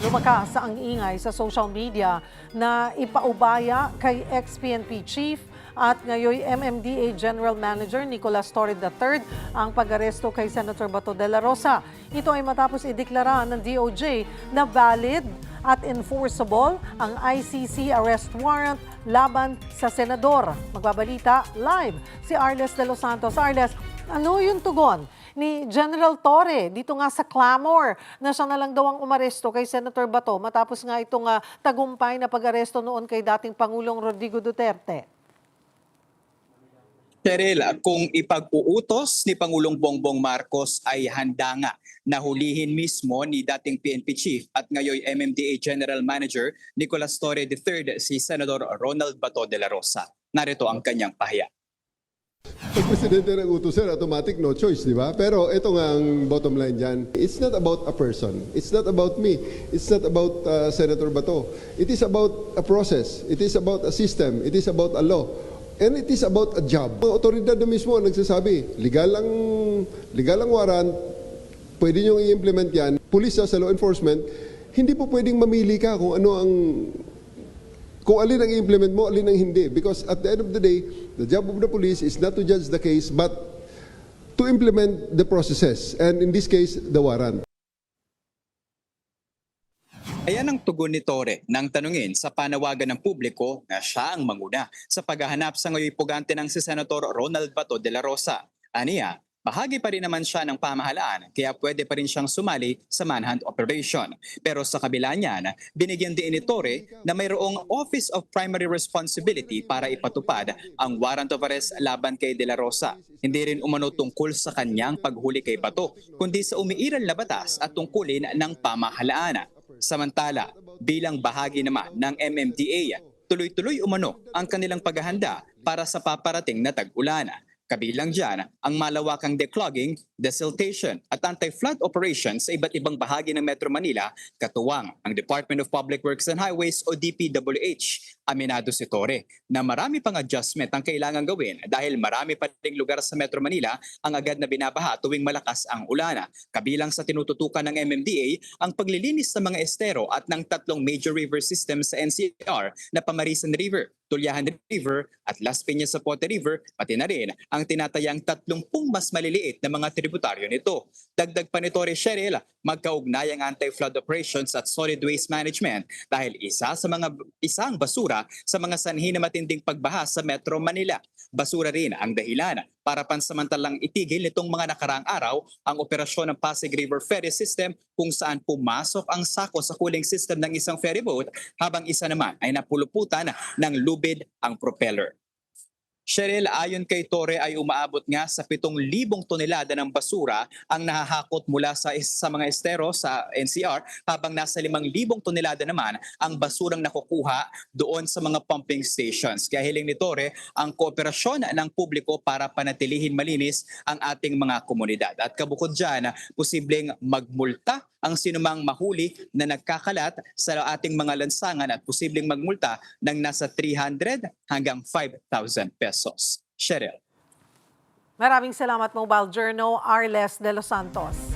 Lumakas ang ingay sa social media na ipaubaya kay ex-PNP Chief at ngayon MMDA General Manager Nicolas Torre III ang pag-aresto kay Senator Bato de la Rosa. Ito ay matapos ideklara ng DOJ na valid at enforceable ang ICC arrest warrant laban sa senador. Magbabalita live si Arles de los Santos. Arles, ano yung tugon ni General Torre dito nga sa clamor na siya na lang daw ang umaresto kay Senator Bato matapos nga itong tagumpay na pag-aresto noon kay dating Pangulong Rodrigo Duterte? Cheryl, kung ipag-uutos ni Pangulong Bongbong Marcos ay handa nga na hulihin mismo ni dating PNP Chief at ngayon MMDA General Manager Nicolas Torre III si Senador Ronald Bato de la Rosa. Narito ang kanyang pahayag. Pag presidente ng utusan, automatic no choice, di ba? Pero ito nga ang bottom line dyan. It's not about a person. It's not about me. It's not about Senator Bato. It is about a process. It is about a system. It is about a law. And it is about a job. Ang otoridad na mismo ang nagsasabi, legal ang warrant, pwede nyo i-implement yan. Pulis sa law enforcement, hindi po pwedeng mamili ka kung alin ang i-implement mo, alin ang hindi. Because at the end of the day, the job of the police is not to judge the case, but to implement the processes. And in this case, the warrant. Ayan ang tugon ni Torre nang tanungin sa panawagan ng publiko na siya ang manguna sa paghahanap sa ngayon pugante ng si Senator Ronald Bato de la Rosa. Aniya, bahagi pa rin naman siya ng pamahalaan kaya pwede pa rin siyang sumali sa manhunt operation. Pero sa kabila niyan, binigyan din ni Torre na mayroong Office of Primary Responsibility para ipatupad ang warrant of arrest laban kay de la Rosa. Hindi rin umano tungkol sa kanyang paghuli kay Bato, kundi sa umiiral na batas at tungkulin ng pamahalaan. Samantala, bilang bahagi naman ng MMDA, tuloy-tuloy umano ang kanilang paghahanda para sa paparating na tag-ulan. Kabilang dyan ang malawakang declogging, desiltation at anti-flood operations sa iba't ibang bahagi ng Metro Manila, katuwang ang Department of Public Works and Highways o DPWH. Aminado si Torre na marami pang adjustment ang kailangan gawin dahil marami pa ring lugar sa Metro Manila ang agad na binabaha tuwing malakas ang ulan. Kabilang sa tinututukan ng MMDA ang paglilinis ng mga estero at ng tatlong major river systems sa NCR na Pamarisan River, Tulyahan River at Las Piñas Zapote River, pati na rin ang tinatayang 30 mas maliliit na mga tributaryo nito. Dagdag pa ni Torre Cheryl, magkaugnay ang anti-flood operations at solid waste management dahil isang basura sa mga sanhi na matinding pagbaha sa Metro Manila. Basura rin ang dahilan para pansamantalang itigil nitong mga nakaraang araw ang operasyon ng Pasig River Ferry System kung saan pumasok ang sako sa cooling system ng isang ferry boat habang isa naman ay napuluputan ng lubid ang propeller. Cheryl, ayon kay Torre ay umaabot nga sa 7,000 tonelada ng basura ang nahahakot mula sa mga estero sa NCR habang nasa 5,000 tonelada naman ang basurang nakukuha doon sa mga pumping stations. Kaya hiling ni Torre ang kooperasyon ng publiko para panatilihin malinis ang ating mga komunidad. At kabukod dyan, posibleng magmulta ang sinumang mahuli na nagkakalat sa ating mga lansangan at posibleng magmulta ng nasa 300 hanggang 5,000 pesos. Cheryl. Maraming salamat, Mobile Journal, Arles de los Santos.